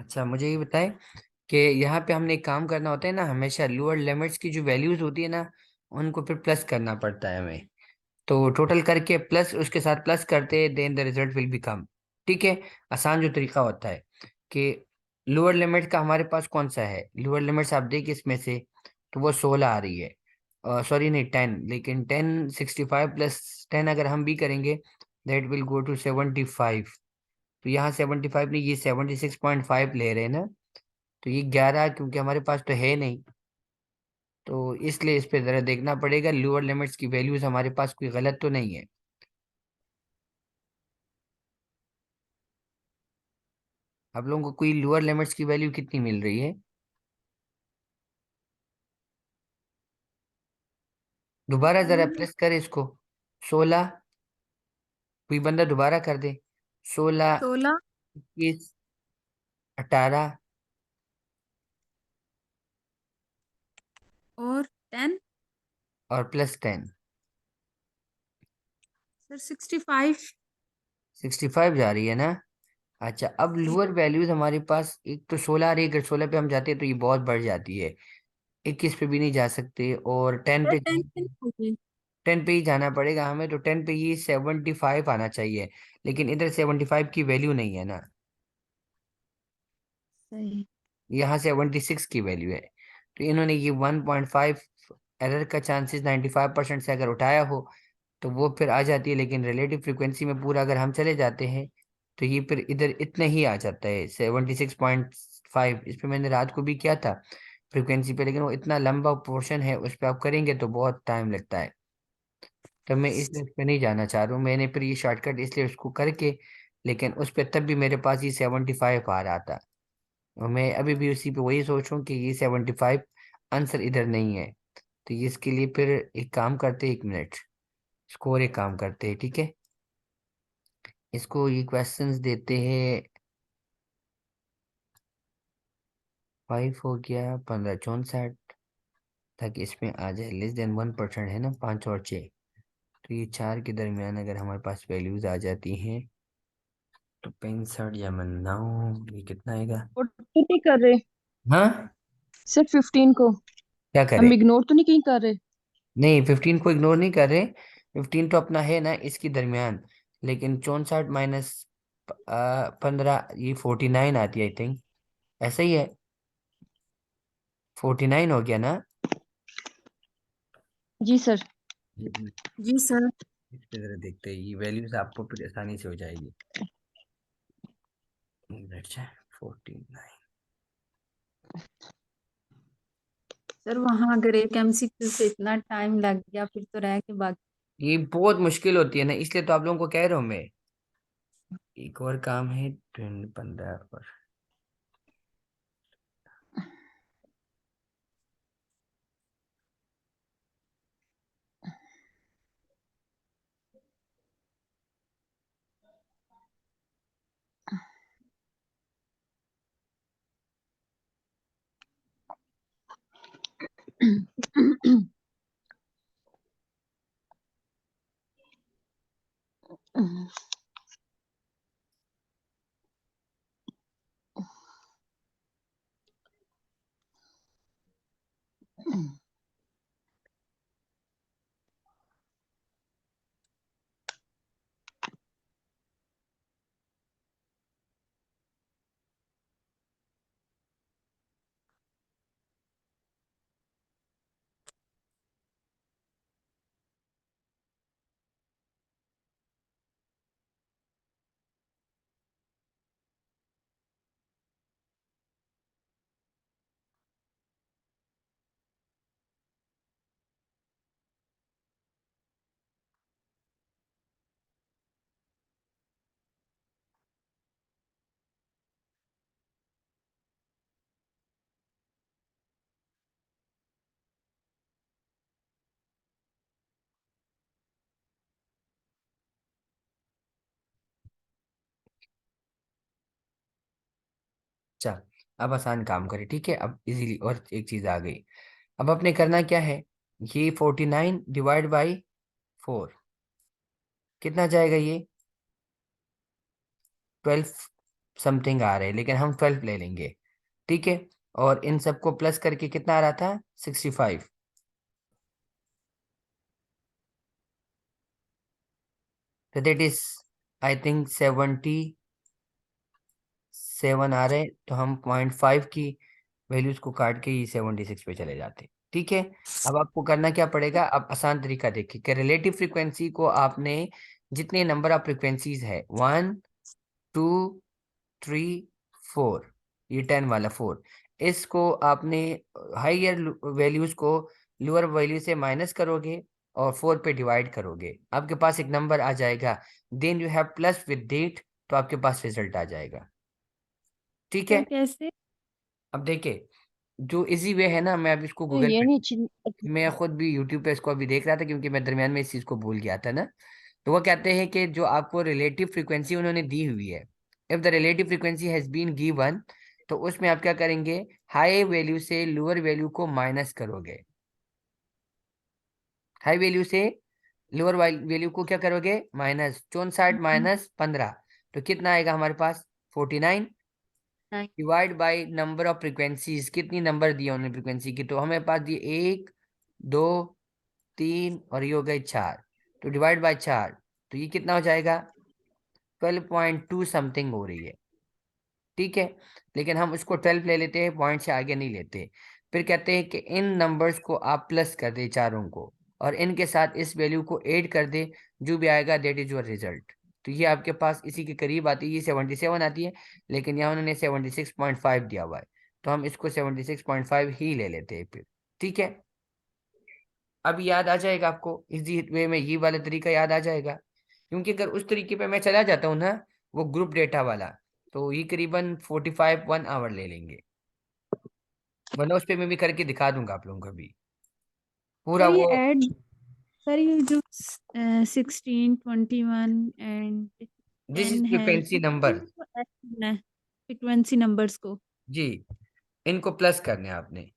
अच्छा, मुझे ये बताएं कि यहाँ पे हमने एक काम करना होता है ना, हमेशा लोअर लिमिट्स की जो वैल्यूज होती है ना, उनको फिर प्लस करना पड़ता है हमें। तो टोटल करके प्लस उसके साथ प्लस करते हैं, then the result will be कम। ठीक है। आसान जो तरीका होता है कि लोअर लिमिट का हमारे पास कौन सा है, लोअर लिमिट्स आप देखिए इसमें से, तो वो 16 आ रही है। सॉरी नहीं, 10, लेकिन 10 65 + 10 अगर हम भी करेंगे, दैट विल गो टू 75। तो यहाँ 75 नहीं, ये 76.5 ले रहे हैं ना। तो ये 11 क्योंकि हमारे पास तो है नहीं, तो इसलिए इस पे जरा देखना पड़ेगा लोअर लिमिट्स की वैल्यूज हमारे पास कोई गलत तो नहीं है। आप लोगों को कोई लोअर लिमिट्स की वैल्यू कितनी मिल रही है? दोबारा जरा प्रेस करें इसको। 16, कोई बंदा दोबारा कर दे। 16, 16 21, 18 और 10। और +10। सर 65। 65 जा रही है ना। अच्छा, अब जी। लोअर वैल्यूज हमारे पास एक तो 16 आ रही है, अगर 16 पे हम जाते हैं तो ये बहुत बढ़ जाती है। 21 पे भी नहीं जा सकते, और 10 सर पे 10 पे नहीं होगी। 10 पे ही जाना पड़ेगा हमें, तो 10 पे ये 75 आना चाहिए। लेकिन इधर 75 की वैल्यू नहीं है ना, सही। यहाँ 76 की वैल्यू है। तो इन्होंने ये 1.5 एरर का चांसेस 95% से अगर उठाया हो, तो वो फिर आ जाती है। लेकिन रिलेटिव फ्रिक्वेंसी में पूरा अगर हम चले जाते हैं, तो ये फिर इधर इतना ही आ जाता है 76.5। इस पे मैंने रात को भी किया था फ्रिक्वेंसी पे, लेकिन वो इतना लंबा पोर्शन है, उस पर आप करेंगे तो बहुत टाइम लगता है। तो मैं इस पे नहीं जाना चाह रहा हूँ, मैंने फिर ये शॉर्टकट इसलिए उसको करके, लेकिन उस पर तब भी मेरे पास ये 75 आ रहा था। और मैं अभी भी उसी पे वही सोच रहा हूँ कि ये 75 आंसर इधर नहीं है। तो ये इसके लिए फिर एक काम करते हैं, 1 मिनट, स्कोर एक काम करते हैं, ठीक है। इसको ये क्वेश्चंस देते हैं। 5 हो गया, 15 64, ताकि इसमें आ जाए <<1% है ना, 5 और 6। तो ये 4 के दरमियान अगर हमारे पास वैल्यूज आ जाती हैं, तो 65 या 9, ये कितना आएगा? और तो नहीं कर रहे हाँ, सर 15 को? क्या हम करें? इग्नोर तो नहीं कहीं कर रहे? नहीं, 15 को इग्नोर नहीं कर रहे। 15 तो अपना है ना इसकी दरमियान। लेकिन 64 माइनस 15, ये 49 आती है आई थिंक। ऐसा ही है, 49 हो गया ना। जी सर। हम्म। जी सर। इस पे जरा देखते हैं, ये वैल्यूज आपको फिर आसानी से हो जाएगी। अच्छा, 49। सर वहां अगर एक एमसीक्यू से इतना टाइम लग गया फिर तो रह के बाकी। ये बहुत मुश्किल होती है ना, इसलिए तो आप लोगों को कह रहा हूँ मैं। एक और काम है, 15 और। अच्छा, अब आसान काम करें, ठीक है। अब इजीली और एक चीज आ गई। अब अपने करना क्या है, ये 49 डिवाइड बाई 4 कितना जाएगा ये? 12 समथिंग आ रहे हैं, लेकिन हम 12 ले लेंगे। ठीक है, और इन सबको प्लस करके कितना आ रहा था, 65। तो दैट इज आई थिंक 77 आ रहे हैं, तो हम 0.5 की वैल्यूज को काट के ये 76 पे चले जाते हैं। ठीक है, अब आपको करना क्या पड़ेगा, अब आसान तरीका देखिए कि रिलेटिव फ्रीक्वेंसी को आपने जितने नंबर ऑफ फ्रीक्वेंसीज है, 1 2 3 4, ये 10 वाला 4, इसको आपने हाइयर वैल्यूज को लोअर वैल्यू से माइनस करोगे और 4 पे डिवाइड करोगे, आपके पास एक नंबर आ जाएगा। Then you have plus with date, तो आपके पास रिजल्ट आ जाएगा। ठीक सर है, कैसे? अब देखिए जो इजी वे है ना, मैं अब इसको गूगल ये पे, नहीं मैं खुद भी यूट्यूब पे इसको अभी देख रहा था क्योंकि मैं दरमियान में इस चीज को भूल गया था ना। तो वो कहते हैं कि जो आपको रिलेटिव फ्रीक्वेंसी उन्होंने दी हुई है, if the relative frequency has been given, तो उसमें आप क्या करेंगे, हाई वैल्यू से लोअर वैल्यू को माइनस करोगे। हाई वैल्यू से लोअर वैल्यू को क्या करोगे, माइनस 64 माइनस 15, तो कितना आएगा हमारे पास, 49, divide by number of frequencies, कितनी नंबर दिए उन्होंने फ्रीक्वेंसी की, तो हमें पास दिए 1 2 3 और ये हो गए 4, तो डिवाइड बाय 4, तो ये कितना हो जाएगा, 12.2 समथिंग हो रही है। ठीक है, लेकिन हम उसको 12 ले लेते हैं, पॉइंट से आगे नहीं लेते। फिर कहते हैं कि इन नंबर्स को आप प्लस कर दे चारों को, और इनके साथ इस वैल्यू को ऐड कर दे, जो भी आएगा दैट इज योर रिजल्ट। तो ये आपके पास इसी के करीब आती है, ये 77 आती है, लेकिन यहाँ उन्होंने 76.5 दिया हुआ है, तो हम इसको 76.5 ही ले लेते हैं फिर। ठीक है, अब याद आ जाएगा आपको, इसी वे में ये वाला तरीका याद आ जाएगा, क्योंकि अगर उस तरीके पे मैं चला जाता हूँ ना, वो ग्रुप डेटा वाला, तो ये करीबन 45 1 आवर ले लेंगे, वरना उस पे मैं भी करके दिखा दूंगा आप लोगों को भी पूरा सर ये वो। ऐड, सर ये जो 16 21 एंड दिस इज 10 है, फ्रीक्वेंसी नंबर। इनको ऐड करना है फ्रीक्वेंसी नंबर्स को? जी, इनको प्लस करने हैं आपने।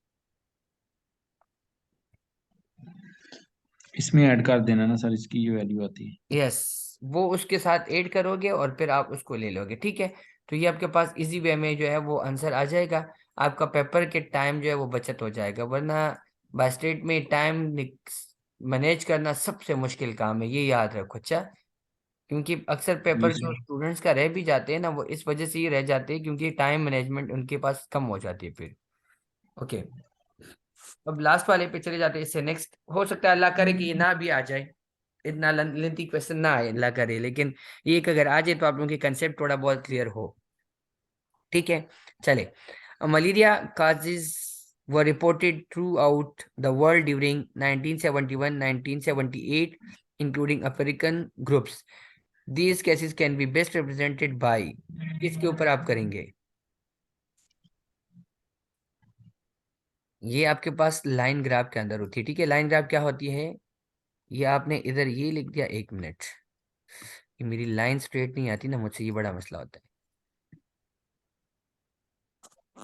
इसमें ऐड कर देना ना सर, इसकी ये वैल्यू आती है। यस, वो उसके साथ ऐड करोगे और फिर आप उसको ले लोगे। ठीक है, तो ये आपके पास इजी वे में जो है वो आंसर आ जाएगा, आपका पेपर के टाइम जो है वो बचत हो जाएगा, वरना बाय स्टेट में टाइम मैनेज करना सबसे मुश्किल काम है, ये याद रखो। अच्छा, क्योंकि अक्सर जी पेपर जो सर। स्टूडेंट्स का रह भी जाते हैं ना, वो इस वजह से ही रह जाते हैं क्योंकि टाइम मैनेजमेंट उनके पास कम हो जाती है फिर। ओके, अब लास्ट वाले पे चले जाते हैं, इससे नेक्स्ट हो सकता है अल्लाह करे कि ये ना भी आ जाए, इतना लेंथी क्वेश्चन ना आए अल्लाह करे, लेकिन ये एक अगर आ जाए तो आप लोगों की कंसेप्ट थोड़ा बहुत क्लियर हो। ठीक है, चले, malaria causes were reported throughout the world during 1971-1978, including African groups. These cases can be best represented by, किसके ऊपर आप करेंगे, ये आपके पास लाइन ग्राफ के अंदर होती है। ठीक है, लाइन ग्राफ क्या होती है, ये आपने इधर ये लिख दिया, 1 मिनट, ये मेरी लाइन स्ट्रेट नहीं आती ना मुझसे, ये बड़ा मसला होता है।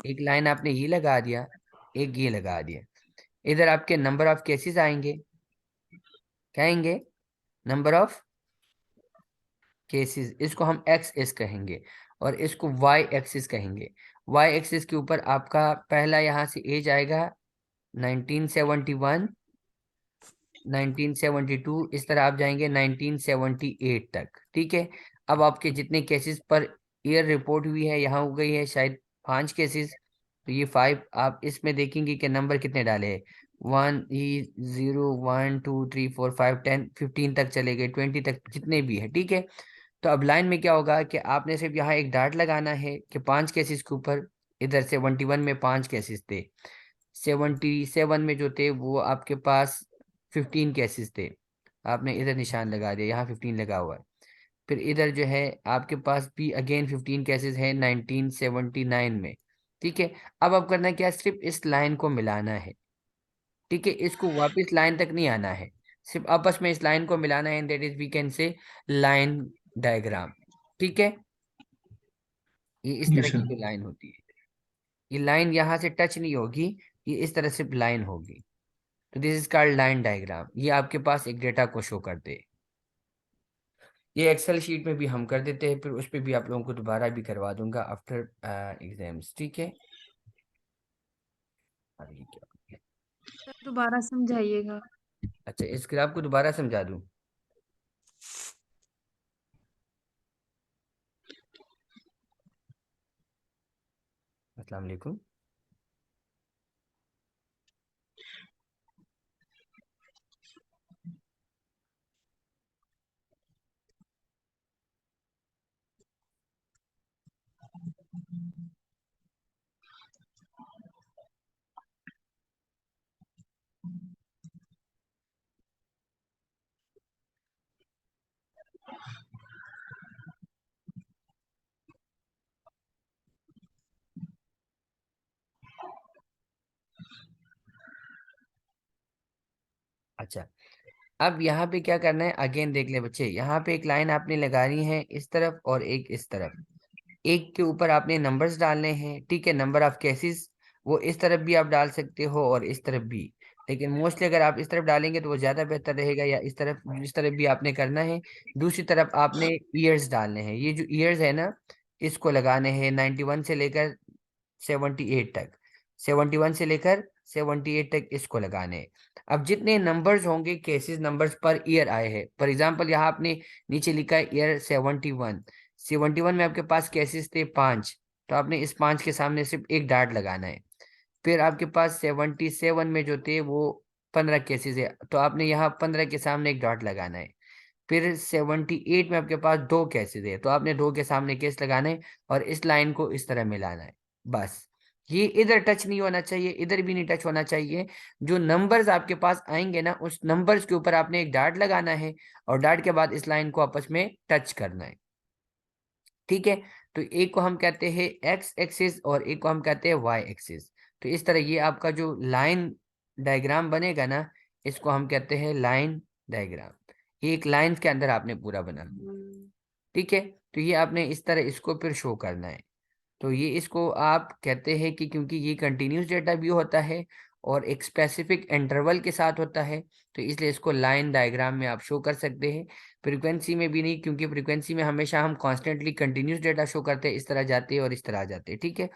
एक लाइन आपने ये लगा दिया, एक ये लगा दिया, इधर आपके नंबर ऑफ केसेस आएंगे, क्या आएंगे, नंबर ऑफ केसेस, इसको हम एक्स एस कहेंगे और इसको वाई एक्सिस कहेंगे। वाई एक्सिस के ऊपर आपका पहला यहाँ से एज आएगा 1971, 1972, इस तरह आप जाएंगे 1978 तक। ठीक है, अब आपके जितने केसेस पर ईयर रिपोर्ट हुई है, यहाँ हो गई है शायद 5 केसेस, तो ये 5, आप इसमें देखेंगे कि नंबर कितने डाले हैं, 1 0 1 2 3 4 5 10 15 तक चले गए, 20 तक, जितने भी है। ठीक है, तो अब लाइन में क्या होगा कि आपने सिर्फ यहाँ एक डाट लगाना है कि 5 केसेस के ऊपर, इधर 71 में 5 केसेस थे, 77 में जो थे वो आपके पास 15 केसेस थे, आपने इधर निशान लगा दिया, यहाँ 15 लगा हुआ है। फिर इधर जो है आपके पास भी अगेन 15 केसेस है 1979 में। ठीक है, अब करना क्या है, सिर्फ इस लाइन को मिलाना है। ठीक है, इसको वापस लाइन तक नहीं आना है, सिर्फ आपस में इस लाइन को मिलाना है, that is we can say line diagram. ठीक है, ये इस जी तरह की सर। जो लाइन होती है, ये लाइन यहाँ से टच नहीं होगी, ये इस तरह सिर्फ लाइन होगी, तो this is called line diagram, ये आपके पास एक डेटा को शो करते हैं। ये एक्सेल शीट में भी हम कर देते हैं, फिर उस पर भी आप लोगों को दोबारा भी करवा दूंगा आफ्टर एग्जाम्स, ठीक है। अरे ये क्या हो गया? सर दोबारा समझाइएगा। अच्छा, इस ग्राफ को दोबारा समझा दूं। अस्सलाम वालेकुम। अच्छा, अब यहाँ पे क्या करना है, अगेन देख ले बच्चे, यहाँ पे एक लाइन आपने लगानी है इस तरफ और एक इस तरफ। एक के ऊपर आपने नंबर्स डालने हैं, ठीक है, नंबर ऑफ केसेस। वो इस तरफ भी आप डाल सकते हो और इस तरफ भी, लेकिन मोस्टली अगर आप इस तरफ डालेंगे तो वो ज़्यादा बेहतर रहेगा, या इस तरफ भी आपने करना है। दूसरी तरफ आपने ईयर्स डालने हैं, ये जो ईयर्स है ना, इसको लगाने हैं 91 से लेकर 78 तक। 71 से लेकर 78 तक इसको लगाने हैं। अब जितने नंबर्स होंगे, केसेस नंबर्स पर ईयर आए हैं, फॉर एग्जांपल यहाँ आपने नीचे लिखा है ईयर 71। 71 में आपके पास केसेस थे 5, तो आपने इस 5 के सामने सिर्फ एक डाट लगाना है। फिर आपके पास 77 में जो थे वो 15 केसेस है, तो आपने यहाँ 15 के सामने एक डॉट लगाना है। फिर 78 में आपके पास 2 केसेस है, तो आपने 2 के सामने केस लगाना है और इस लाइन को इस तरह मिलाना है, बस। ये इधर टच नहीं होना चाहिए, इधर भी नहीं टच होना चाहिए। जो नंबर्स आपके पास आएंगे ना, उस नंबर्स के ऊपर आपने एक डाट लगाना है और डाट के बाद इस लाइन को आपस में टच करना है, ठीक है। तो एक को हम कहते हैं एक्स एक्सिस और एक को हम कहते हैं वाई एक्सिस। तो इस तरह ये आपका जो लाइन डायग्राम बनेगा ना, इसको हम कहते हैं लाइन डायग्राम। ये एक लाइन के अंदर आपने पूरा बनाना, ठीक है। तो ये आपने इस तरह इसको फिर शो करना है। तो ये इसको आप कहते हैं कि क्योंकि ये कंटिन्यूस डेटा व्यू होता है और एक स्पेसिफिक इंटरवल के साथ होता है, तो इसलिए इसको लाइन डायग्राम में आप शो कर सकते हैं। फ्रीक्वेंसी में भी नहीं, क्योंकि फ्रीक्वेंसी में हमेशा हम कॉन्स्टेंटली कंटिन्यूस डेटा शो करते हैं, इस तरह जाते हैं और इस तरह आ जाते हैं, ठीक है।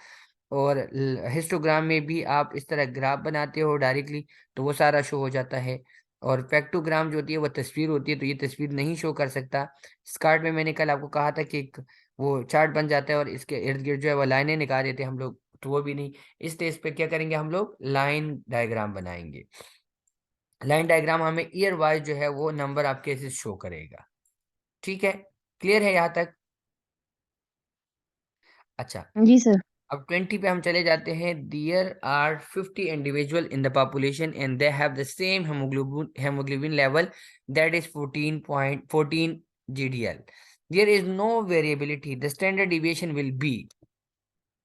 और हिस्टोग्राम में भी आप इस तरह ग्राफ बनाते हो डायरेक्टली, तो वो सारा शो हो जाता है। और फैक्टोग्राम जो होती है वो तस्वीर होती है, तो ये तस्वीर नहीं शो कर सकता। स्कार्ट में मैंने कल आपको कहा था कि एक वो चार्ट बन जाता है और इसके इर्द गिर्द जो है वो लाइनें निकाल देते हैं हम लोग, तो वो भी नहीं। इसलिए इस पे क्या करेंगे, हम लोग लाइन डायग्राम बनाएंगे। लाइन डायग्राम हमें ईयर वाइज जो है वो नंबर ऑफ केसेस शो करेगा, ठीक है। क्लियर है यहाँ तक? अच्छा, जी सर। अब 20 पे हम चले जाते हैं। There are 50 individual in the population and they have the same haemoglobin level, that is 14.14 GDL। There is no variability, the standard deviation will be.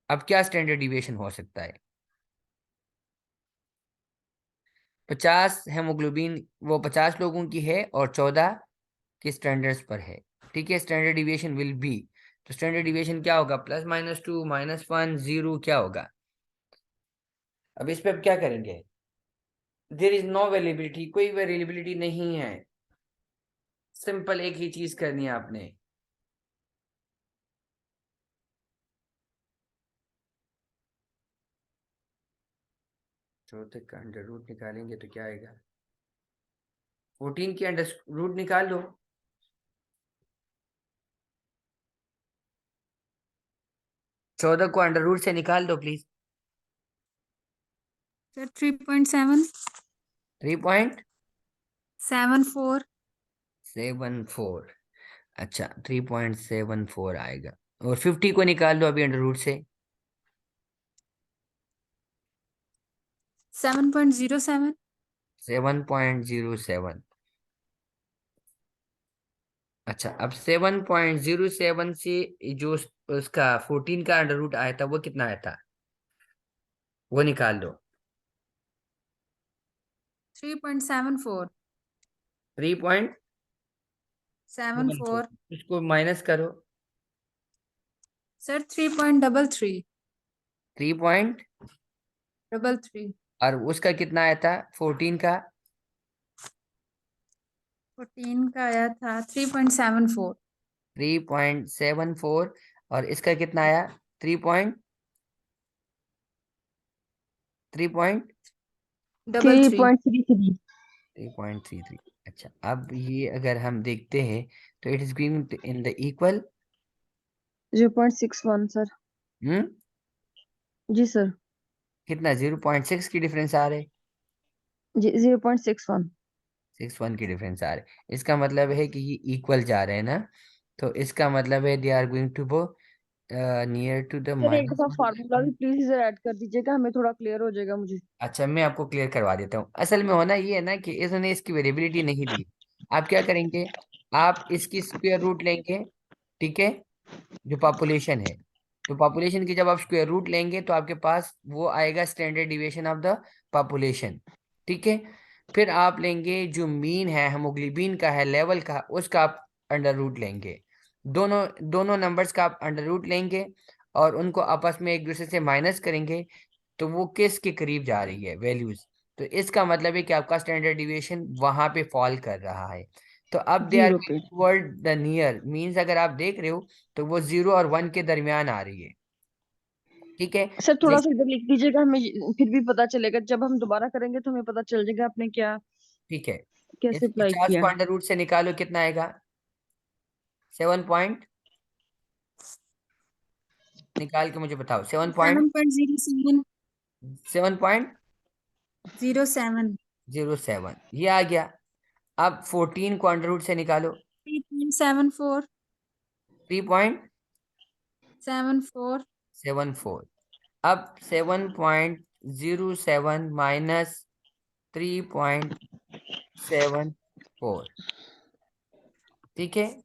अब क्या स्टैंडर्ड डिविएशन हो सकता है? 50 हेमोग्लोबिन, वो 50 लोगों की है और 14 के स्टैंडर्ड्स पर है, ठीक है। स्टैंडर्ड डिविएशन विल बी, तो स्टैंडर्ड डिविएशन क्या होगा? +-2 -1 0 क्या होगा? अब इस पे अब क्या करेंगे? देयर इज नो वेरिएबिलिटी, कोई वेरिएबिलिटी नहीं है। सिंपल एक ही चीज करनी है आपने, चौथे का अंडर रूट निकालेंगे तो क्या आएगा? 14 की अंडर रूट निकाल लो। 14 को अंडर रूट से निकाल दो प्लीज। सर 3.7 3.74। 74। अच्छा, 3.74 आएगा। और 50 को निकाल दो अभी अंडर रूट से। 7.07। 7.07। अच्छा, अब 7.07 से जो उसका 14 का अंडर रूट आया था वो कितना आया था, वो निकाल दो। 3.74। 3.74। 74। इसको माइनस करो। सर 3.33। 3 पॉइंट, 33। और उसका कितना आया था 14 का? 14 का आया था 3.74। 3.74 और इसका कितना आया? 33 3.33। अच्छा, अब ये अगर हम देखते हैं तो it is giving in the equal. 0.61 sir. हम्म जी सर। कितना? 0.6 की डिफरेंस आ रहे, जी 0.61। 6.1 की डिफरेंस आ रहे। इसका मतलब है कि ये इक्वल जा रहे हैं ना, तो इसका मतलब है they are going to go near to the sir एक माइनस। दफा फार्मूला भी प्लीज इधर ऐड कर दीजिएगा, हमें थोड़ा क्लियर हो जाएगा मुझे। अच्छा, मैं आपको क्लियर करवा देता हूँ। असल में होना ये है ना कि इसने इसकी वेरिएबिलिटी नहीं दी। आप क्या करेंगे? आप इसकी स्क्वायर रूट लेंगे, ठीक है, जो पॉपुलेशन है। तो पॉपुलेशन की जब आप स्क्वायर रूट लेंगे तो आपके पास वो आएगा standard deviation of the population, ठीक है। फिर आप लेंगे जो मीन है, हेमोग्लोबिन का है, लेवल का, उसका आप अंडर रूट लेंगे। दोनों दोनों नंबर्स का आप अंडर रूट लेंगे और उनको आपस में एक दूसरे से माइनस करेंगे, तो वो किस के करीब जा रही है वैल्यूज। तो इसका मतलब है कि आपका स्टैंडर्ड डिविएशन वहां पे फॉल कर रहा है। तो अब दे आर 0 पे। टुवर्ड द नियर मीन्स, अगर आप देख रहे हो तो वो 0 और 1 के दरमियान आ रही है, ठीक है। सर थोड़ा जिस सा इधर लिख दीजिएगा, हमें फिर भी पता चलेगा, जब हम दोबारा करेंगे तो हमें पता चल जाएगा आपने क्या ठीक है, कैसे इस अप्लाई 50 किया। को अंडर रूट से निकालो, कितना आएगा? 7 पॉइंट, निकाल के मुझे बताओ। 7.07। 7.07 07। ये आ गया। अब 14 को अंडर रूट से निकालो। 3.74। 3.74। 74। अब 7.07 माइनस 3.74, ठीक है,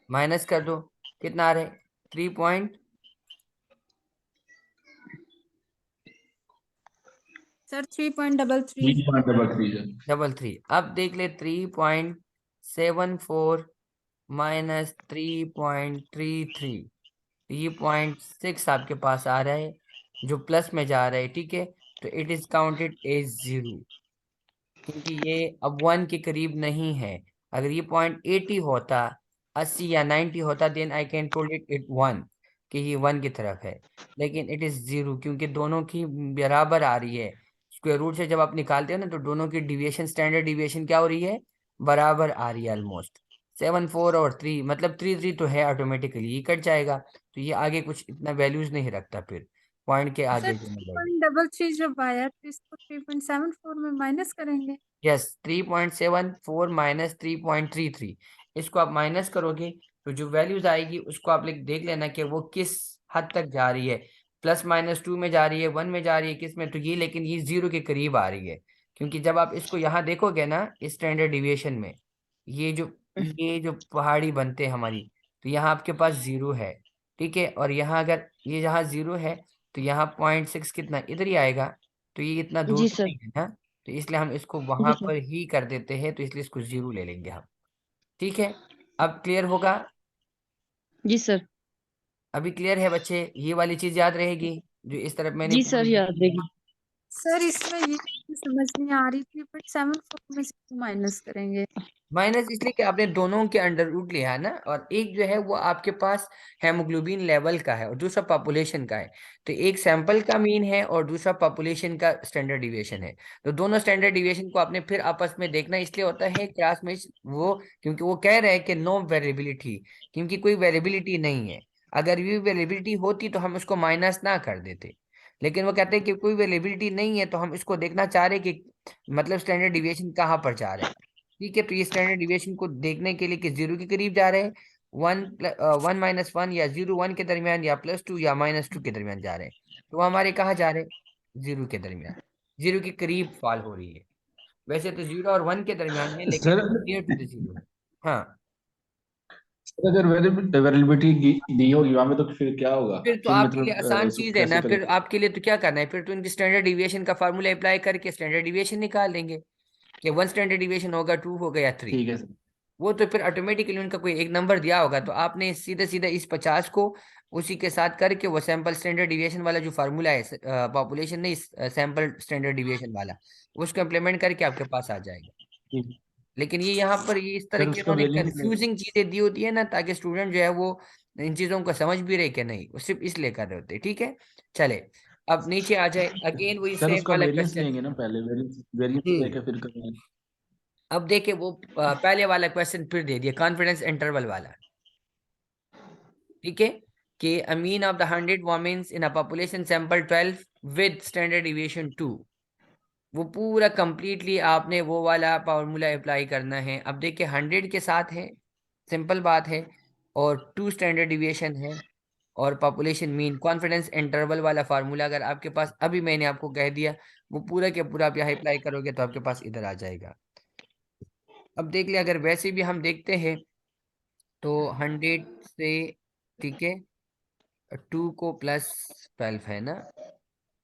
माइनस कर दो, कितना आ रहा है? 3. सर 3.33। 3.33 सर। Double three. अब देख ले, 3.74 माइनस 3.33, ये 0.6 आपके पास आ रहा है, जो प्लस में जा रहा है, ठीक है। तो इट इज काउंटेड एज 0, क्योंकि ये अब 1 के करीब नहीं है। अगर ये 0.80 होता, 80 या 90 होता, then I can told it 1, कि ये 1 की तरफ है। लेकिन इट इज 0, क्योंकि दोनों की बराबर आ रही है। स्क्वायर रूट से जब आप निकालते हो ना, तो दोनों की डिविएशन, स्टैंडर्ड डिविएशन क्या हो रही है? बराबर आ रही है ऑलमोस्ट। 7, 4 और 3, मतलब 3 तो है, ऑटोमेटिकली ये कट जाएगा। तो ये आगे कुछ इतना वैल्यूज नहीं रखता फिर, पॉइंट के सर आगे जो नंबर। 3.33 जब आया तो इसको 3.74 में माइनस करेंगे। यस, 3.74 माइनस 3.33, इसको आप माइनस करोगे तो जो वैल्यूज आएगी उसको आप देख लेना कि वो किस हद तक जा रही है। +-2 में जा रही है, 1 में जा रही है, किस में? तो ये, लेकिन ये 0 के करीब आ रही है। क्योंकि जब आप इसको यहाँ देखोगे ना, इस स्टैंडर्ड डिविएशन में, ये जो पहाड़ी बनते हैं हमारी, तो यहाँ आपके पास 0 है, ठीक है। और यहाँ अगर ये जहाँ 0 है, तो यहाँ 0.6 कितना इधर ही आएगा। तो ये इतना दूर जी तो सर। नहीं है ना, तो इसलिए हम इसको जी वहां सर। पर ही कर देते हैं, तो इसलिए इसको 0 ले लेंगे हम, ठीक है। अब क्लियर होगा? जी सर। अभी क्लियर है बच्चे? ये वाली चीज याद रहेगी जो इस तरफ मैंने जी सर पूरी याद लिखी है। रहेगी। सर इसमें ये समझ नहीं आ रही, 3.74 में से माइनस करेंगे। माइनस इसलिए कि आपने दोनों के अंडर रूट लिया है ना, और एक जो है वो आपके पास हेमोग्लोबिन लेवल का है और दूसरा पॉपुलेशन का है। तो एक सैंपल का मीन है और दूसरा पॉपुलेशन का स्टैंडर्ड डिविएशन है। तो दोनों स्टैंडर्ड डिविएशन को आपने फिर आपस में देखना इसलिए होता है क्लास में वो, क्योंकि वो कह रहे हैं कि नो वेरिएबिलिटी, क्योंकि कोई वेरिएबिलिटी नहीं है। अगर ये वेरिएबिलिटी होती तो हम उसको माइनस ना कर देते, लेकिन वो कहते हैं कि कोई वेरिएबिलिटी नहीं है, तो हम इसको देखना चाह रहे हैं कि मतलब स्टैंडर्ड डिविएशन कहाँ पर जा रहा है, ठीक है। तो ये स्टैंडर्ड डिविएशन को देखने के लिए कि 0 के करीब जा रहे हैं, 1 - 1 या 0 1 के दरमियान, या +2 या -2 के दरमियान जा रहे हैं। तो वो हमारे कहाँ जा रहे हैं? 0 के दरमियान, 0 के करीब फॉल हो रही है। वैसे तो 0 और 1 के दरमियान है, सर लेकिन नियर टू द 0 है। हाँ, अगर वेरिएबिलिटी दी होगी वहां पे तो फिर क्या होगा? फिर तो फिर आपके लिए मतलब आसान उसको चीज है कैसे ना। करें? फिर आपके लिए तो क्या करना है, फिर तो इनकी स्टैंडर्ड डिविएशन का फार्मूला अप्लाई करके स्टैंडर्ड डिविएशन निकाल देंगे, कि 1 स्टैंडर्ड डिविएशन होगा, 2 होगा या 3। ठीक है सर। वो तो फिर ऑटोमेटिकली उनका कोई एक नंबर दिया होगा, तो आपने सीधे सीधे इस 50 को उसी के साथ करके वो सैंपल स्टैंडर्ड डिविएशन वाला जो फार्मूला है, पॉपुलेशन नहीं, सैंपल स्टैंडर्ड डिविएशन वाला, उसको इम्प्लीमेंट करके आपके पास आ जाएगा। ठीक लेकिन ये यहाँ पर ये इस तरह सर की उसका उन्होंने वेरिएंस नहीं। कंफ्यूजिंग चीजें दी होती है ना, ताकि स्टूडेंट जो है वो इन चीजों को समझ भी रहे कि नहीं, वो सिर्फ इसलिए कर रहे होते हैं। ठीक है, चले अब नीचे आ जाए, अगेन वही सर सेम उसका वाला वेरिएंस क्वेश्चन। लेंगे ना पहले, वेरिएंस वेरिएंस जी, लेके फिर करेंगे। अब देखिए वो पहले वाला क्वेश्चन फिर दे दिया, कॉन्फिडेंस इंटरवल वाला। ठीक है, कि a mean of the 100 women's in a population sample 12 with standard deviation 2, वो पूरा कंप्लीटली आपने वो वाला फार्मूला अप्लाई करना है। अब देखिए 100 के साथ है, सिंपल बात है, और 2 स्टैंडर्ड डिविएशन है, और पॉपुलेशन मीन, कॉन्फिडेंस इंटरवल वाला फार्मूला अगर आपके पास, अभी मैंने आपको कह दिया, वो पूरा के पूरा आप यहाँ अप्लाई करोगे तो आपके पास इधर आ जाएगा। अब देख लिया, अगर वैसे भी हम देखते हैं तो 100 से, ठीक है, 2 को प्लस 12 है ना,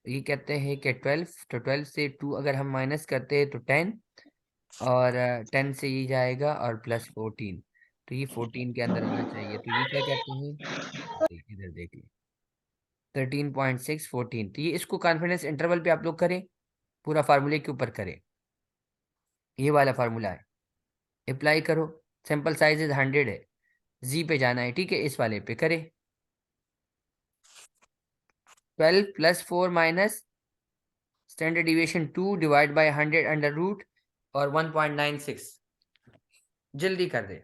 ये कहते हैं कि 12, तो 12 से 2 अगर हम माइनस करते हैं तो 10, और 10 से ये जाएगा और प्लस 14, तो ये 14 के अंदर आना चाहिए, तो ये क्या कहते हैं, इधर देखिए 13.6 14, तो ये इसको कॉन्फिडेंस इंटरवल पे आप लोग करें, पूरा फार्मूले के ऊपर करें, ये वाला फार्मूला है, अप्लाई करो। सैंपल साइज 100 है, जी पे जाना है, ठीक है, इस वाले पे करें। 12 + 4 minus standard deviation 2 divide by 100 under root और 1.96, जल्दी कर दे।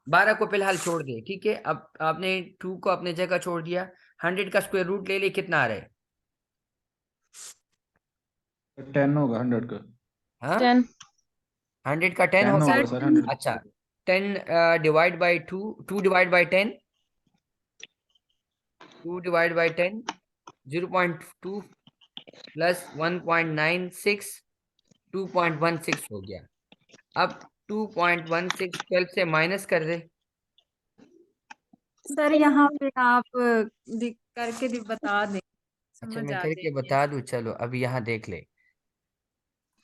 12 को फिलहाल छोड़ दे, ठीक है, अब आपने 2 को अपने जगह छोड़ दिया, 100 का स्क्वायर रूट ले ले, कितना आ रहा है? 10 होगा 100 का। हाँ, 10। 100 का 10 10 होगा। होगा सर 100 अच्छा, का। 10 divide by 2, 2 divide by 10, 2 divide by 10, 0.2 plus 1.96, 2.16 हो गया। अब 2.16 12 से माइनस कर दे। सर यहाँ पे आप करके बता दें, अच्छा, समझ मैं आ करके जाएगी। बता दूं, चलो अब यहाँ देख ले,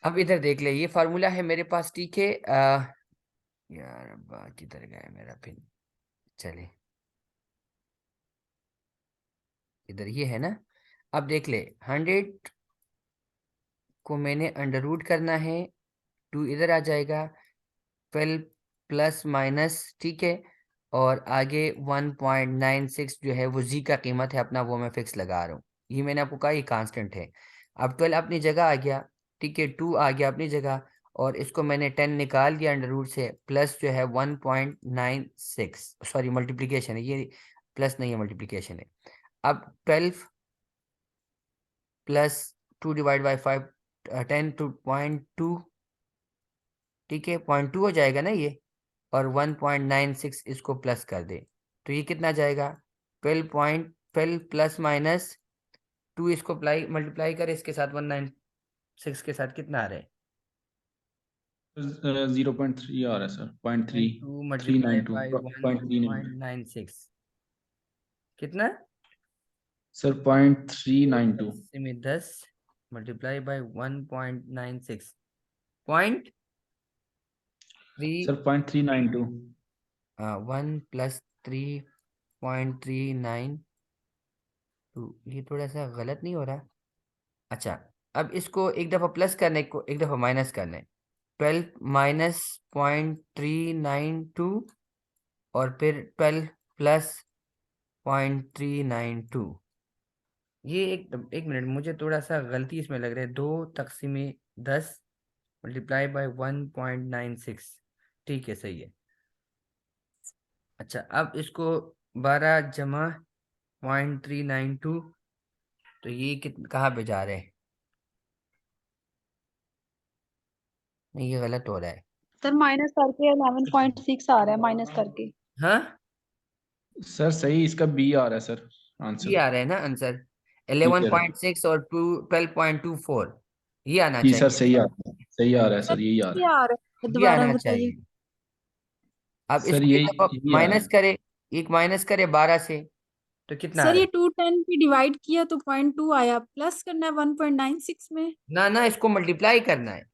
अब इधर देख ले, ये फार्मूला है मेरे पास, ठीक है, यार अब्बा किधर गया मेरा पिन, चले इधर, ये है ना। अब देख ले, 100 को मैंने अंडर रूट करना है, 2 इधर आ जाएगा, 12 प्लस माइनस, ठीक है, और आगे 1.96 जो है वो जी का कीमत है अपना, वो मैं फिक्स लगा रहा हूँ, ये मैंने आपको कहा ये कांस्टेंट है। अब 12 अपनी जगह आ गया, ठीक है, 2 आ गया अपनी जगह, और इसको मैंने 10 निकाल दिया अंडर रूट से, प्लस जो है 1.96, सॉरी मल्टीप्लीकेशन है ये, प्लस नहीं है मल्टीप्लीकेशन है। अब 12 प्लस 2 डिवाइड बाई 5, 10 टू 0.2, ठीक है, 0.2 हो जाएगा ना ये, और 1.96 इसको प्लस कर दे, तो ये कितना जाएगा, 12 प्लस माइनस 2, इसको मल्टीप्लाई करे इसके साथ 196 के साथ, कितना आ रहा है, 0.3 आ रहा है सर, 2 मल्टीप्लाई 0.392 बाई 0.392 1.96, कितना, सर 0.392 10 में 10 multiply by 1.96, point three, sir 0.392 1 + 3.392, ये थोड़ा सा गलत नहीं हो रहा। अच्छा, अब इसको एक दफ़ा प्लस करने को एक दफ़ा माइनस करना है, 12 माइनस 0.392, और फिर 12 प्लस 0.392, ये एक मिनट, मुझे थोड़ा सा गलती इसमें लग रहा है, 2/10 मल्टीप्लाई बाय 1.96, ठीक है, सही है। अच्छा, अब इसको 12 जमा 0.392, तो ये कहाँ पे जा रहे हैं, नहीं ये गलत हो रहा है। सर माइनस करके 11.6 आ रहा है, माइनस करके। हाँ, सर सही, इसका बी आ रहा है सर ये आंसर। आ रहा है ना आंसर, जी सर, 11.6 और 12.24, ये आना जी सर चाहिए, सही आ रहा है, सही आ रहा है सर सर, यही आ रहा ये आ रहा है, ये दोबारा आना बताइए। चाहिए। अब है सर, इसको एक यही दफा यही आ रहा माइनस है। करे, एक माइनस करे 12 से, तो कितना आ सर रहा ये है, 210 पे डिवाइड किया तो 0.2 आया, प्लस करना है 1.96 में। ना ना, इसको मल्टीप्लाई करना है।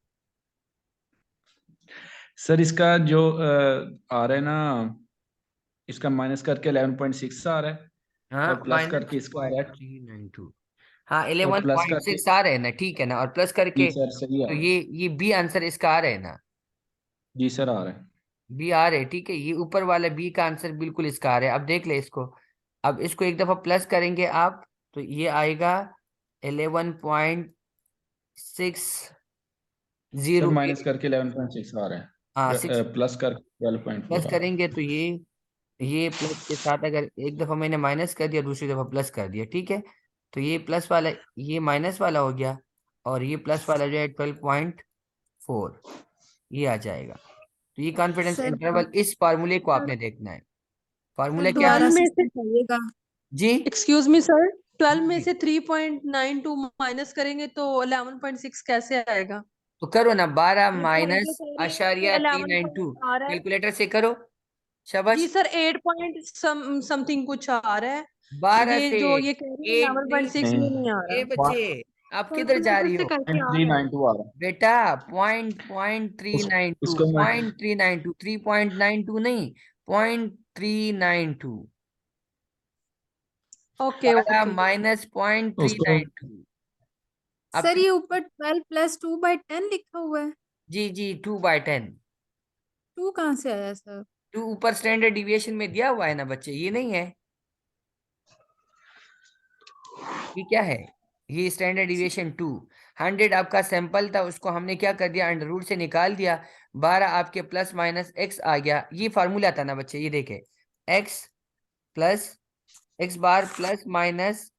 सर इसका जो आ रहा है ना, इसका माइनस करके 11.6 आ रहा है, हाँ, और प्लस माइनस करके इसका आ पॉइंट रहा है। थ्री नाइन टू हाँ और 11.6 आ रहे हैं ना, ठीक है ना, और प्लस जी करके सर सही आ तो रहा है। ये बी आंसर इसका आ रहा है ना, जी सर आ रहा है। बी आ रहे, ठीक है, ये ऊपर वाला बी का आंसर बिल्कुल इसका आ रहा है। अब देख ले इसको, अब इसको एक दफा प्लस करेंगे आप, तो ये आएगा 11.6 सर जीरो माइनस करके 11.6 आ रहा हाँ है, 6 प्लस कर प्लस 12.4 आ रहा है। करेंगे तो ये प्लस के साथ अगर एक दफा मैंने माइनस कर दिया, दूसरी दफा प्लस कर दिया, ठीक है, तो ये प्लस वाला ये माइनस वाला हो गया, और ये प्लस वाला जो है 12.4 ये आ जाएगा। तो ये कॉन्फिडेंस सर इंटरवल, इस फार्मूले को आपने देखना है। सर फार्मूला क्या है? दोबारा 12 से में से समझाइएगा। जी एक्सक्यूज मी सर, 12 में जी, से 3.92 माइनस करेंगे तो 11.6 कैसे आएगा? तो करो ना, 12 ये पॉइंट माइनस तो कह रही है कि आशारिया 392, 11 आ रहा है। कैलकुलेटर से करो, जी शाबाश। सर 8 पॉइंट समथिंग कुछ आ रहा है। 12 ये से जो ये कह रही है 8 नहीं, 11.6 नहीं ये नहीं आ ए रहा। बच्चे, आप किधर जा कैलकुलेटर रही से हो कैसे आ रहा है? 392 आ रहा है। बेटा? पॉइंट थ्री नाइन टू उसको मैं 3.92 नहीं, 0.392, okay 12 okay. Minus point three उसको नाइन टू अब सर ये ऊपर 12 प्लस 2/10 लिखा हुआ है, जी जी, 2/10, 2 कहाँ से आया सर? 2 ऊपर स्टैंडर्ड डिविएशन में दिया हुआ है ना बच्चे, ये नहीं है, ये क्या है, ये स्टैंडर्ड डिविएशन 2। 100 आपका सैंपल था, उसको हमने क्या कर दिया, अंडर रूट से निकाल दिया, 12 आपके प्लस माइनस एक्स आ गया, ये फार्मूला था ना बच्चे, ये देखे, X plus X bar plus minus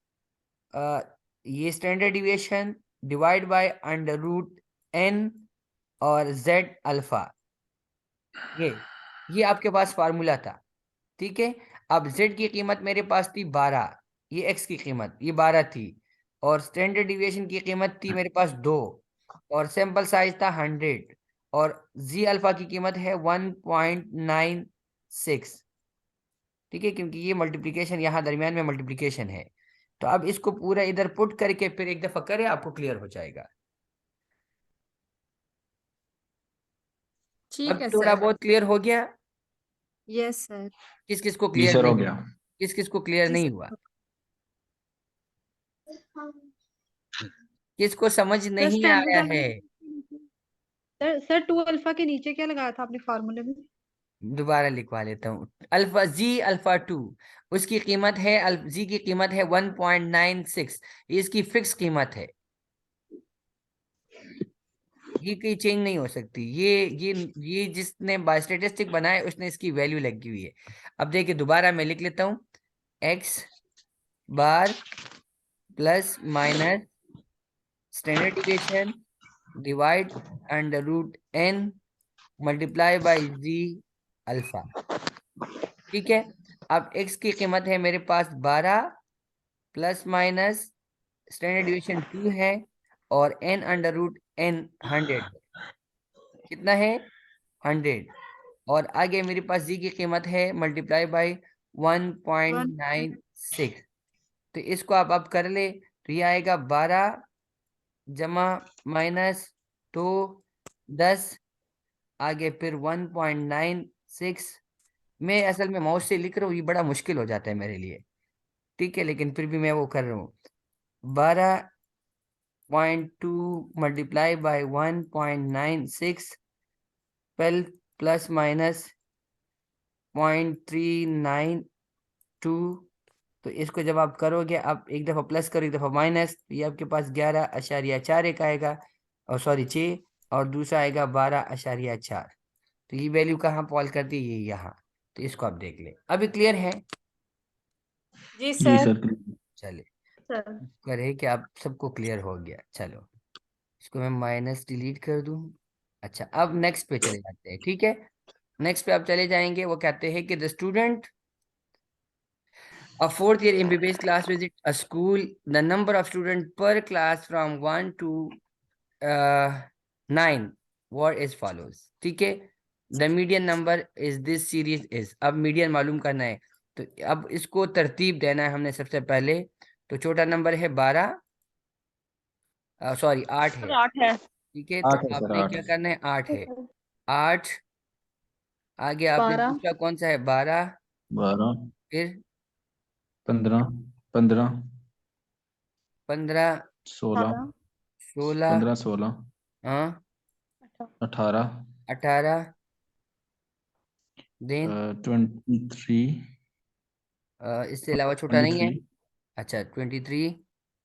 ये standard deviation divide by under root N और जेड अल्फा, ये आपके पास फार्मूला था, ठीक है। अब जेड की कीमत मेरे पास थी 12, ये एक्स की कीमत ये 12 थी, और स्टैंडर्ड डिविएशन की कीमत थी मेरे पास 2, और सैंपल साइज था 100, और जी अल्फा की कीमत है 1.96, ठीक है, क्योंकि ये मल्टीप्लिकेशन यहाँ दरमियान में मल्टीप्लिकेशन है। तो अब इसको पूरा इधर पुट करके फिर एक दफा करें, आपको क्लियर हो जाएगा। ठीक अब है थोड़ा सर। बहुत क्लियर हो गया? Yes sir. किस किस को जी क्लियर सर हो नहीं गया। हुआ? किस किस को क्लियर जी नहीं हुआ? सर। किसको समझ सर नहीं स्टैंडर्ड आया है? एलिमेंट सर 2 अल्फा के नीचे क्या लगाया था आपने फार्मूले में? दोबारा लिखवा लेता हूँ, अल्फा जी अल्फा 2, उसकी कीमत है जी की कीमत है 1.96, इसकी फिक्स कीमत है, ये कहीं चेंज नहीं हो सकती, ये जिसने बायोस्टैटिस्टिक बनाया उसने इसकी वैल्यू लगी हुई है। अब देखिए दोबारा मैं लिख लेता हूँ, x bar plus minus standard deviation divide under root n multiply by g alpha, ठीक है। अब x की कीमत है मेरे पास 12 प्लस माइनस स्टैंडर्ड डिविएशन 2 है, और n अंडर रूट n 100 कितना है, 100, और आगे मेरे पास g की कीमत है मल्टीप्लाई बाई 1.96, तो इसको आप अब कर ले, तो ये आएगा 12 जमा माइनस 2 10, आगे फिर 1.96, मैं असल में माउस से लिख रहा हूँ, ये बड़ा मुश्किल हो जाता है मेरे लिए, ठीक है, लेकिन फिर भी मैं वो कर रहा हूँ, 12.2 मल्टीप्लाई बाय 1.96 प्लस माइनस 0.392, तो इसको जब आप करोगे, आप एक दफ़ा प्लस करो एक दफ़ा माइनस, तो ये आपके पास 11.4 एक आएगा, और सॉरी 6, और दूसरा आएगा 12.4, तो ये वैल्यू कहाँ फॉल करती है, ये यहाँ, तो इसको आप देख ले, अभी क्लियर है? जी जी सर। सर चले, सर करे कि आप सबको क्लियर हो गया, चलो इसको मैं माइनस डिलीट कर दूं। अच्छा, अब नेक्स्ट पे चले जाते हैं, ठीक है, नेक्स्ट पे आप चले जाएंगे, वो कहते हैं कि the student a fourth year MBBS class visit a school, the number of students per class from 1 to 9 were as follows, ठीक है, the median number is this series is, अब मीडियन मालूम करना है, तो अब इसको तरतीब देना है हमने सबसे पहले, तो छोटा नंबर है 12, सॉरी 8 है, 8 है। ठीक है, तो 8 है सर आपने 8 क्या करना है, 8 है, 8, आगे आपने 12 दूसरा कौन सा है, 12, 12 फिर 15 15 15, 16, 16, 15, 16, हाँ 18, 18, देन 23, इससे अलावा छोटा नहीं है। 23, अच्छा 23,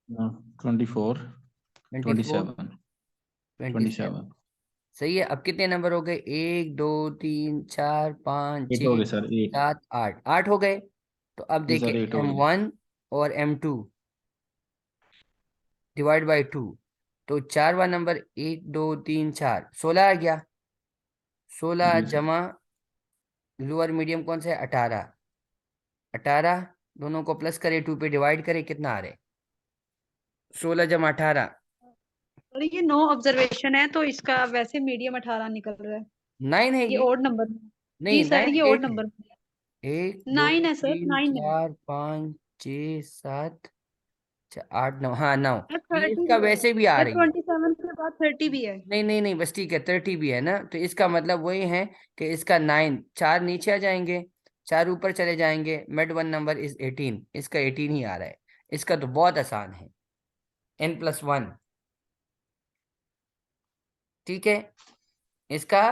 24, 24, 27, 27, 27। सही है। अब कितने नंबर हो गए? 1 2 3 4 5 8 हो 6 गए सर, 8। 7 8, 8 हो गए। तो अब जी देखिए सर, 8 हो गए। M1 और M2 डिवाइड बाई 2, तो 4वां नंबर 1 2 3 4, 16 आ गया। 16 जी सर। जमा लोअर मीडियम कौन सा है? 18, 18 दोनों को प्लस करे 2 पे डिवाइड करे, कितना आ रहे? 16 जमा 18, और ये नो ऑब्जर्वेशन है तो इसका वैसे मीडियम 18 निकल रहा है। 9 है ये ये। ओड नंबर नहीं जी सर, 9 ये ओड 8 है। नंबर 1 2 9 है सर, 3 9 है। 4 5 6 7 8 9, हाँ 9। सर ये 30 इसका भी है वैसे भी आ सर, रही है। 27 के बाद 30 भी है। नहीं नहीं नहीं, बस ठीक है, 30 भी है ना, तो इसका मतलब वही है कि इसका 9, 4 नीचे आ जाएंगे, 4 ऊपर चले जाएंगे, मिड वन नंबर इज 18, इसका 18 ही आ रहा है। इसका तो बहुत आसान है, n+1। ठीक है, इसका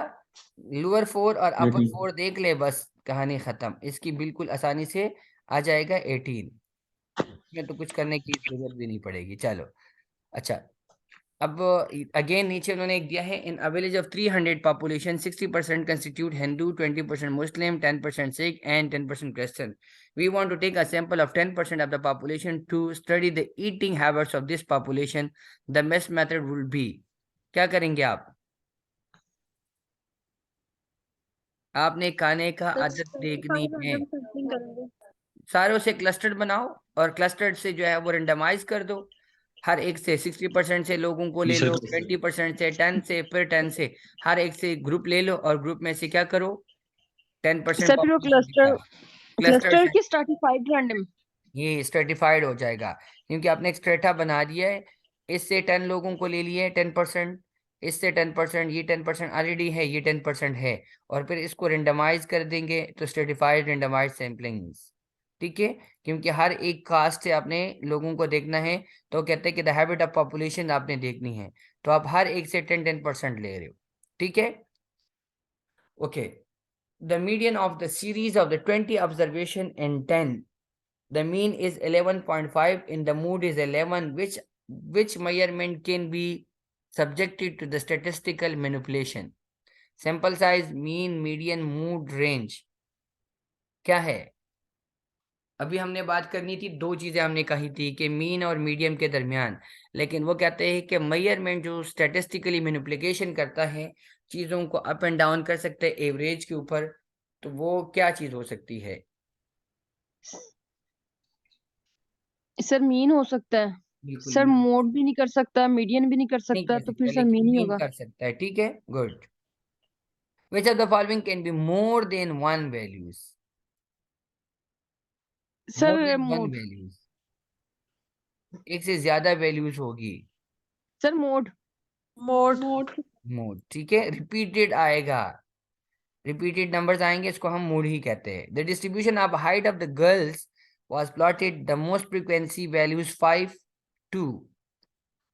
लोअर 4 और अपर 18। 4 देख ले, बस कहानी खत्म। इसकी बिल्कुल आसानी से आ जाएगा 18 में, तो कुछ करने की जरूरत भी नहीं पड़ेगी। चलो अच्छा, अब अगेन नीचे उन्होंने एक दिया है, in a village of 300 population 60% constitute Hindu, 20% Muslim, 10% Sikh and 10% Christian. We want to take a sample of 10% of the population to study the eating habits of this population. The best method will be, क्या करेंगे आप? आपने खाने का sir आदत देखनी 25 है। Random sampling करेंगे। सारों से क्लस्टर्ड बनाओ और क्लस्टर्ड से जो है वो रेंडमाइज कर दो। हर एक से 60% से लोगों को जी ले सर। लो, 20% से, 10 से, फिर 10 से, हर एक से ग्रुप ले लो और ग्रुप में से क्या करो, 10% सर फिर वो पॉपुलेशन क्लस्टर, निकालो। क्लस्टर क्लस्टर से की स्ट्रैटिफाइड रैंडम। ये स्ट्रेटिफाइड हो जाएगा, क्योंकि आपने एक स्ट्रेटा बना दिया है। इससे 10 लोगों को ले लिए 10%, इससे 10%, ये 10% ऑलरेडी है, ये 10% है, और फिर इसको रेंडमाइज कर देंगे, तो स्ट्रेटिफाइड रेंडमाइज सैम्पलिंग। ठीक है, क्योंकि हर एक कास्ट से आपने लोगों को देखना है, तो कहते हैं कि द हैबिट ऑफ पॉपुलेशन आपने देखनी है, तो आप हर एक से 10% ले रहे हो। ठीक है, okay. The median of the series of the 20 observation in 10, the mean is 11.5, in the mood is 11, which measurement can be subjected to the statistical manipulation? Sample size, mean, median, mood, range क्या है? अभी हमने बात करनी थी, दो चीजें हमने कही थी कि मीन और मीडियम के दरमियान, लेकिन वो कहते हैं कि मेजरमेंट जो स्टैटिस्टिकली मैनिपुलेशन करता है, चीजों को अप एंड डाउन कर सकते हैं एवरेज के ऊपर, तो वो क्या चीज हो सकती है? सर मीन हो सकता है। बिल्कुल सर मीन मोड भी नहीं कर सकता, मीडियन भी नहीं कर नहीं सकता, कर तो फिर सकता, सर लेकिन मीन ही मीन होगा। कर सकता है। ठीक है, good. Which of the following can be more than one values? More sir than one mode. values, एक से ज्यादा वैल्यूज होगी। Sir mode. Mode. Mode. Mode, ठीक है, रिपीटेड आएगा, रिपीटेड नंबर्स आएंगे, इसको हम मोड ही कहते हैं। The distribution of height of the girls was plotted, the most frequency values 5 2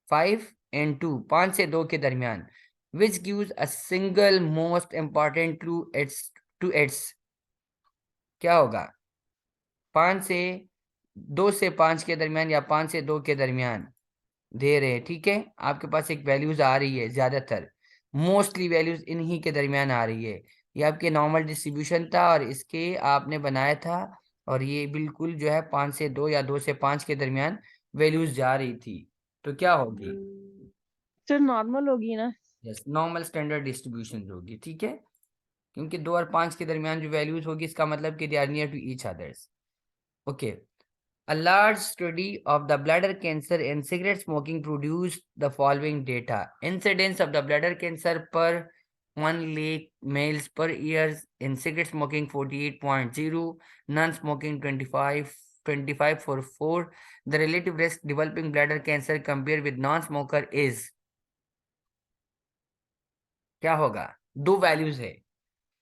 5 and 2, 5 से 2 के दरमियान, which gives a single most important to its क्या होगा? 5 से 2 से 5 के दरमियान या 5 से 2 के दरमियान दे रहे हैं। ठीक है, आपके पास एक वैल्यूज आ रही है, ज्यादातर मोस्टली वैल्यूज इन्हीं के दरमियान आ रही है। ये आपके नॉर्मल डिस्ट्रीब्यूशन था और इसके आपने बनाया था, और ये बिल्कुल जो है 5 से 2 या 2 से 5 के दरमियान वैल्यूज जा रही थी, तो क्या होगी? सर नॉर्मल होगी ना। यस, नॉर्मल स्टैंडर्ड डिस्ट्रीब्यूशन होगी। ठीक है, क्योंकि 2 और 5 के दरमियान जो वैल्यूज होगी, इसका मतलब कि they are near to each others. Okay, a large study of the bladder cancer and cigarette smoking produced the following data. Incidence of the bladder cancer per 1 lakh males per year in cigarette smoking 48.0, non-smoking 25.4. The relative risk developing bladder cancer compared with non-smoker is, क्या होगा? दो values है,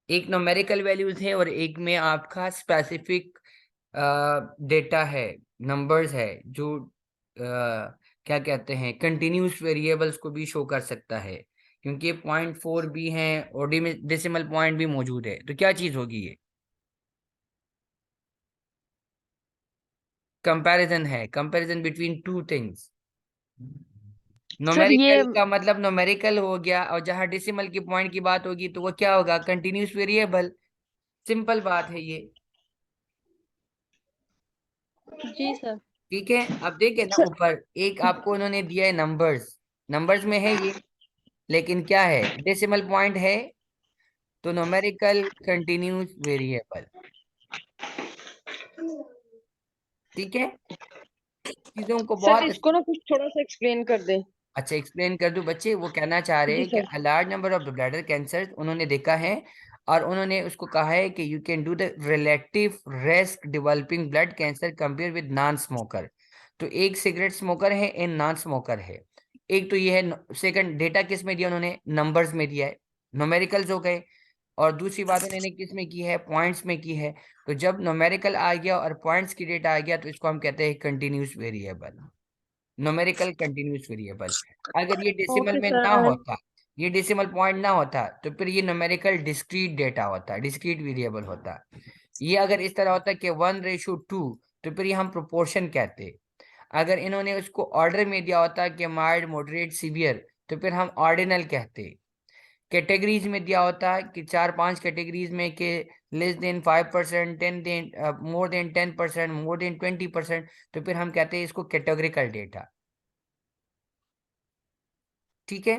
एक numerical values है और एक में आपका स्पेसिफिक डेटा है, नंबर्स है, जो क्या कहते हैं कंटिन्यूस वेरिएबल्स को भी शो कर सकता है, क्योंकि 0.4 भी है और डेसिमल पॉइंट भी मौजूद है। तो क्या चीज होगी ये? कंपैरिजन है, comparison between two things. Sir ये न्यूमेरिकल का मतलब न्यूमेरिकल हो गया, और जहां डेसिमल की पॉइंट की बात होगी तो वो क्या होगा? Continuous variable. सिंपल बात है ये। जी सर। ठीक है, अब देखें ना सर ऊपर एक आपको उन्होंने दिया है नंबर्स, नंबर्स में है ये, लेकिन क्या है? डेसिमल पॉइंट है, तो न्यूमेरिकल कंटिन्यूस वेरिएबल। ठीक है, चीजों को सर बहुत इसको ना कुछ थोड़ा सा एक्सप्लेन कर दें। अच्छा एक्सप्लेन कर दूं बच्चे। वो कहना चाह रहे जी हैं कि sir. A large number of the bladder cancer उन्होंने देखा है, और उन्होंने उसको कहा है कि you can do the relative risk developing blood cancer compare with non smoker. तो एक सिगरेट स्मोकर है, इन नॉन स्मोकर है। एक तो ये है। सेकंड, डेटा किस में दिया उन्होंने? नंबर्स में दिया है, न्यूमेरिकल्स हो गए। और दूसरी बात उन्होंने किस में की है? पॉइंट्स में की है। तो जब न्यूमेरिकल आ गया और पॉइंट्स की डेटा आ गया तो इसको हम कहते हैं continuous variable, numerical continuous variable. अगर ये डेसिमल ओके में ना सर। होता, ये डेसिमल पॉइंट ना होता, तो फिर ये न्यूमेरिकल डिस्क्रीट डेटा होता, डिस्क्रीट वेरिएबल होता। ये अगर इस तरह होता कि 1:2, तो फिर ये हम प्रोपोर्शन कहते। अगर इन्होंने उसको ऑर्डर में दिया होता कि माइल्ड, मॉडरेट, सीवियर, तो फिर हम ऑर्डिनल कहते। कैटेगरीज में दिया होता कि 4-5 कैटेगरीज में के less than 5%, 10 more than 10%, more than 20%, तो फिर हम कहते हैं इसको कैटेगोरिकल डेटा। ठीक है,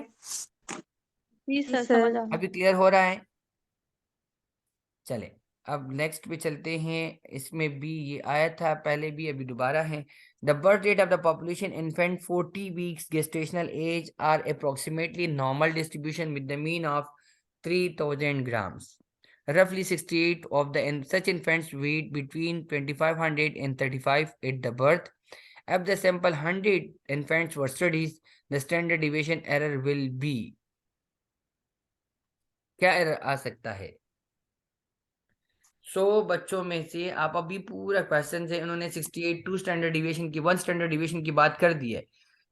जी जी सर, सर। समझ आ गया। अभी क्लियर हो रहा है? चले अब नेक्स्ट पे चलते हैं। इसमें भी ये आया था पहले भी, अभी दोबारा है। The birth rate of the population infant 40 weeks gestational age are approximately normal distribution with the mean of 3000 grams. Roughly 68 of the such infants weighed between 2500 and 35 at the birth. If the sample 100 infants were studied, the standard deviation error will be। क्या error आ सकता है? 100 बच्चों में से आप अभी पूरा question से उन्होंने 68 2 स्टैंडर्ड डिविएशन की 1 स्टैंडर्ड डिविएशन की बात कर दी है।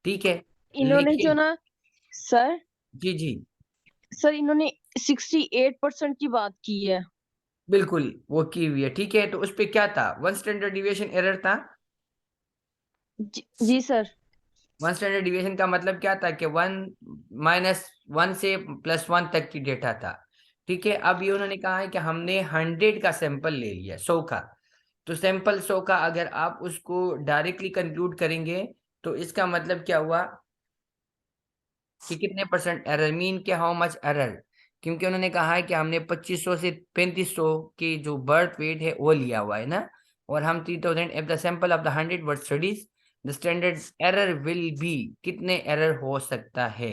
ठीक है, इन्होंने जो लेकिन ना सर जी जी सर इन्होंने 68% की बात की है। बिल्कुल वो की हुई है। ठीक है, तो उस पे क्या था? 1 स्टैंडर्ड डिविएशन एरर था। जी सर। 1 स्टैंडर्ड डिविएशन का मतलब क्या था कि 1 से +1 तक की डेटा था। ठीक है, अब ये उन्होंने कहा है कि हमने 100 का सैंपल ले लिया, 100 का। तो सैंपल 100 का अगर आप उसको डायरेक्टली कंक्लूड करेंगे तो इसका मतलब क्या हुआ कि कितने परसेंट एरर, मीन के हाउ मच एरर। क्योंकि उन्होंने कहा है कि हमने 2500 से 3500 की जो बर्थ वेट है वो लिया हुआ है ना, और हम 3000 if the sample of the 100 were studies the standard error will be, कितने एरर हो सकता है?